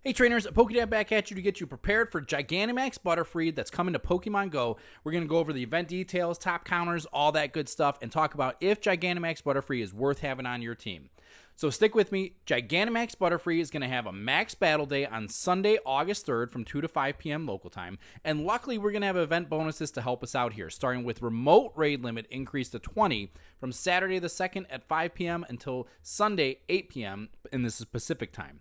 Hey trainers, Pokédad back at you to get you prepared for Gigantamax Butterfree that's coming to Pokemon GO. We're going to go over the event details, top counters, all that good stuff, and talk about if Gigantamax Butterfree is worth having on your team. So stick with me. Gigantamax Butterfree is going to have a max battle day on Sunday, August 3rd from 2 to 5 p.m. local time. And luckily, we're going to have event bonuses to help us out here, starting with remote raid limit increased to 20 from Saturday the 2nd at 5 p.m. until Sunday, 8 p.m. in the Pacific time.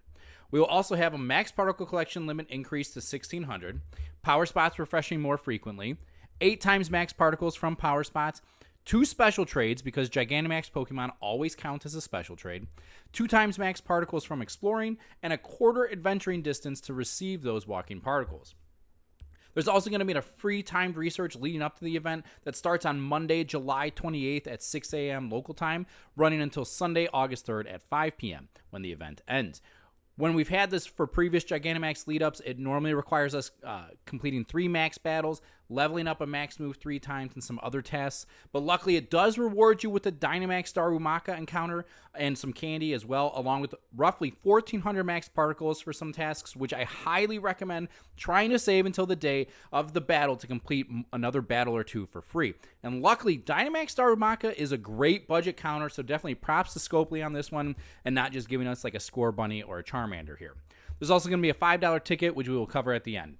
We will also have a max particle collection limit increased to 1,600, power spots refreshing more frequently, 8 times max particles from power spots, 2 special trades because Gigantamax Pokemon always count as a special trade, 2 times max particles from exploring, and a quarter adventuring distance to receive those walking particles. There's also going to be a free timed research leading up to the event that starts on Monday, July 28th at 6 a.m. local time, running until Sunday, August 3rd at 5 p.m. when the event ends. When we've had this for previous Gigantamax lead-ups, it normally requires us completing 3 max battles, leveling up a max move 3 times, and some other tests. But luckily, it does reward you with the Dynamax Darumaka encounter and some candy as well, along with roughly 1,400 max particles for some tasks, which I highly recommend trying to save until the day of the battle to complete another battle or 2 for free. And luckily, Dynamax Darumaka is a great budget counter, so definitely props to Scopely on this one, and not just giving us like a Score Bunny or a Charmander here. There's also going to be a $5 ticket, which we will cover at the end.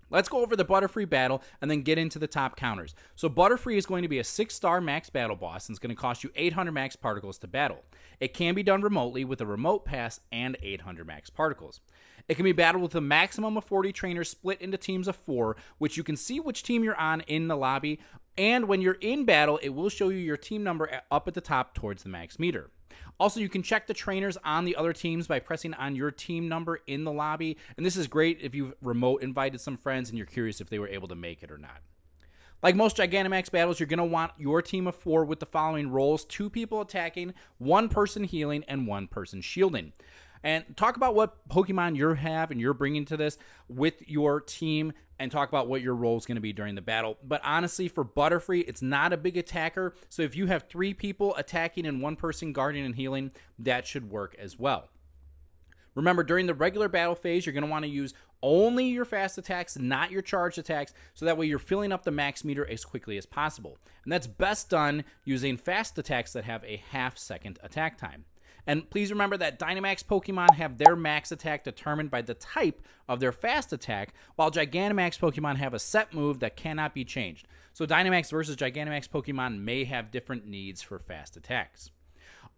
Let's go over the Butterfree battle and then get into the top counters. So Butterfree is going to be a 6-star max battle boss and it's going to cost you 800 max particles to battle. It can be done remotely with a remote pass and 800 max particles. It can be battled with a maximum of 40 trainers split into teams of 4, which you can see which team you're on in the lobby. And when you're in battle, it will show you your team number up at the top towards the max meter. Also, you can check the trainers on the other teams by pressing on your team number in the lobby. And this is great if you've remote invited some friends and you're curious if they were able to make it or not. Like most Gigantamax battles, you're going to want your team of 4 with the following roles: 2 people attacking, 1 person healing, and 1 person shielding. And talk about what Pokemon you have and you're bringing to this with your team, and talk about what your role is going to be during the battle. But honestly, for Butterfree, it's not a big attacker. So if you have 3 people attacking and 1 person guarding and healing, that should work as well. Remember, during the regular battle phase, you're going to want to use only your fast attacks, not your charged attacks, so that way you're filling up the max meter as quickly as possible. And that's best done using fast attacks that have a half-second attack time. And please remember that Dynamax Pokemon have their max attack determined by the type of their fast attack, while Gigantamax Pokemon have a set move that cannot be changed. So Dynamax versus Gigantamax Pokemon may have different needs for fast attacks.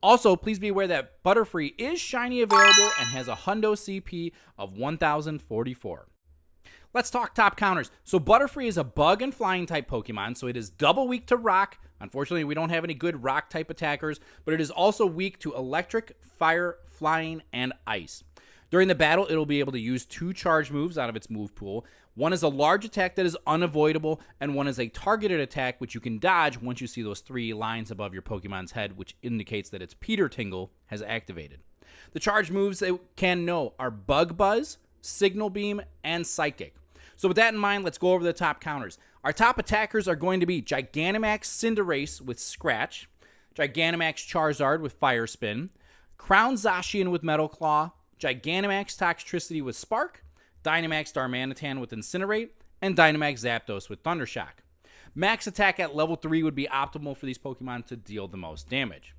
Also, please be aware that Butterfree is shiny available and has a hundo CP of 1,044. Let's talk top counters. So Butterfree is a bug and flying type Pokemon, so it is double weak to rock. Unfortunately, we don't have any good rock type attackers, but it is also weak to electric, fire, flying, and ice. During the battle, it'll be able to use 2 charge moves out of its move pool. One is a large attack that is unavoidable, and one is a targeted attack which you can dodge once you see those 3 lines above your Pokemon's head, which indicates that its Peter Tingle has activated. The charge moves it can know are Bug Buzz, Signal Beam, and Psychic. So with that in mind, let's go over the top counters. Our top attackers are going to be Gigantamax Cinderace with Scratch, Gigantamax Charizard with Fire Spin, Crown Zacian with Metal Claw, Gigantamax Toxtricity with Spark, Dynamax Darmanitan with Incinerate, and Dynamax Zapdos with Thundershock. Max attack at level 3 would be optimal for these Pokemon to deal the most damage.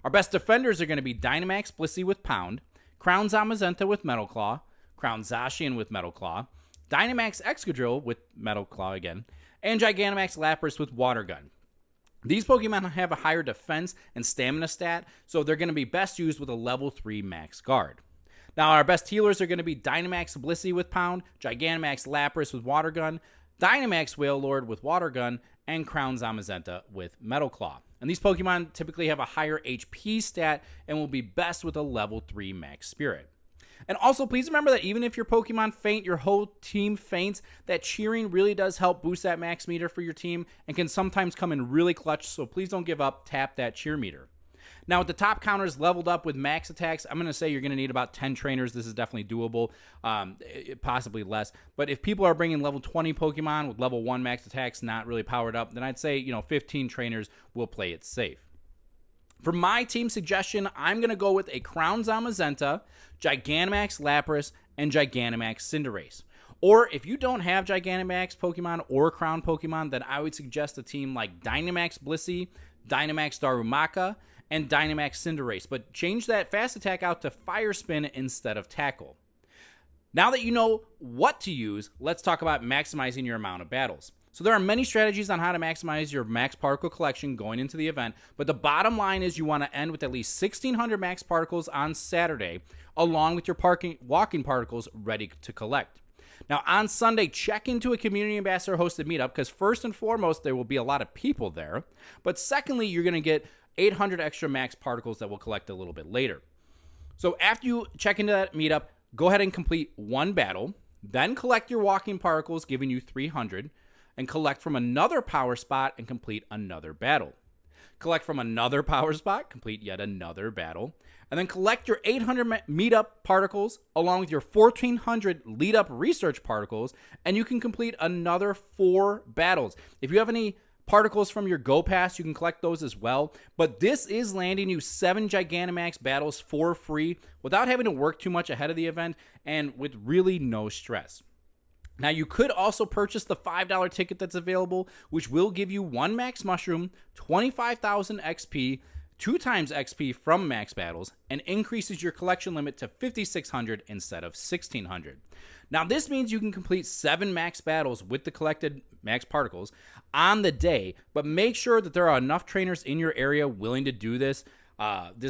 Our best defenders are going to be Dynamax Blissey with Pound, Crown Zamazenta with Metal Claw, Crown Zacian with Metal Claw, Dynamax Excadrill with Metal Claw again, and Gigantamax Lapras with Water Gun. These Pokemon have a higher defense and stamina stat, so they're going to be best used with a level 3 max guard. Now, our best healers are going to be Dynamax Blissey with Pound, Gigantamax Lapras with Water Gun, Dynamax Wailord with Water Gun, and Crown Zamazenta with Metal Claw. And these Pokemon typically have a higher HP stat and will be best with a level 3 max Spirit. And also, please remember that even if your Pokemon faint, your whole team faints, that cheering really does help boost that max meter for your team and can sometimes come in really clutch, so please don't give up, tap that cheer meter. Now, with the top counters leveled up with max attacks, I'm going to say you're going to need about 10 trainers. This is definitely doable, possibly less. But if people are bringing level 20 Pokemon with level 1 max attacks not really powered up, then I'd say 15 trainers will play it safe. For my team suggestion, I'm going to go with a Crown Zamazenta, Gigantamax Lapras, and Gigantamax Cinderace. Or if you don't have Gigantamax Pokemon or Crown Pokemon, then I would suggest a team like Dynamax Blissey, Dynamax Darumaka, and Dynamax Cinderace. But change that Fast Attack out to Fire Spin instead of Tackle. Now that you know what to use, let's talk about maximizing your amount of battles. So there are many strategies on how to maximize your max particle collection going into the event, but the bottom line is you want to end with at least 1,600 max particles on Saturday, along with your walking particles ready to collect. Now, on Sunday, check into a community ambassador hosted meetup because first and foremost, there will be a lot of people there. But secondly, you're going to get 800 extra max particles that we'll collect a little bit later. So after you check into that meetup, go ahead and complete one battle, then collect your walking particles, giving you 300, and collect from another power spot and complete another battle. Collect from another power spot, complete yet another battle, and then collect your 800 meetup particles along with your 1,400 lead up research particles, and you can complete another 4 battles. If you have any particles from your Go Pass, you can collect those as well. But this is landing you 7 Gigantamax battles for free without having to work too much ahead of the event and with really no stress. Now, you could also purchase the $5 ticket that's available, which will give you 1 Max Mushroom, 25,000 XP, 2 times XP from Max Battles, and increases your collection limit to 5,600 instead of 1,600. Now, this means you can complete 7 Max Battles with the collected Max Particles on the day, but make sure that there are enough trainers in your area willing to do this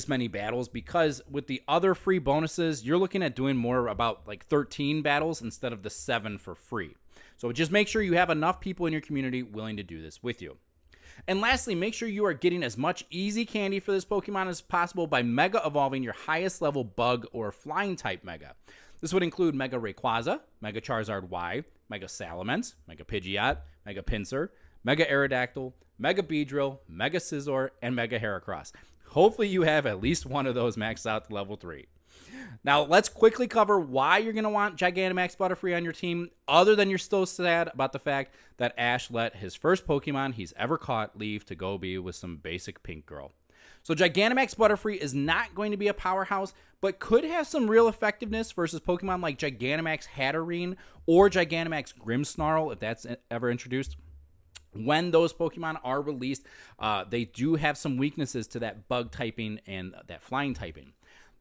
many battles, because with the other free bonuses, you're looking at doing more about like 13 battles instead of the 7 for free. So just make sure you have enough people in your community willing to do this with you. And lastly, make sure you are getting as much easy candy for this Pokemon as possible by Mega Evolving your highest level Bug or Flying type Mega. This would include Mega Rayquaza, Mega Charizard Y, Mega Salamence, Mega Pidgeot, Mega Pinsir, Mega Aerodactyl, Mega Beedrill, Mega Scizor, and Mega Heracross. Hopefully you have at least one of those maxed out to level 3. Now, let's quickly cover why you're going to want Gigantamax Butterfree on your team, other than you're still sad about the fact that Ash let his first Pokemon he's ever caught leave to go be with some basic pink girl. So Gigantamax Butterfree is not going to be a powerhouse, but could have some real effectiveness versus Pokemon like Gigantamax Hatterene or Gigantamax Grimmsnarl, if that's ever introduced. When those Pokemon are released, they do have some weaknesses to that bug typing and that flying typing.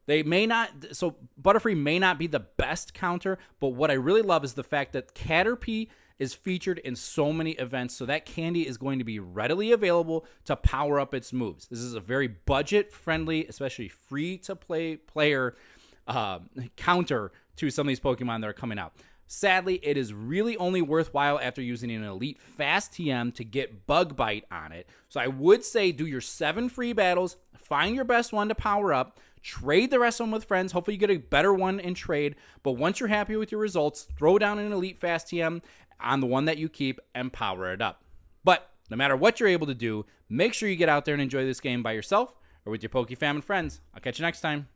They may not, so Butterfree may not be the best counter, but what I really love is the fact that Caterpie is featured in so many events, so that candy is going to be readily available to power up its moves. This is a very budget-friendly, especially free-to-play player counter to some of these Pokemon that are coming out. Sadly, it is really only worthwhile after using an Elite Fast TM to get Bug Bite on it. So I would say do your 7 free battles, find your best one to power up, trade the rest of them with friends. Hopefully you get a better one in trade. But once you're happy with your results, throw down an Elite Fast TM on the one that you keep and power it up. But no matter what you're able to do, make sure you get out there and enjoy this game by yourself or with your PokeFam and friends. I'll catch you next time.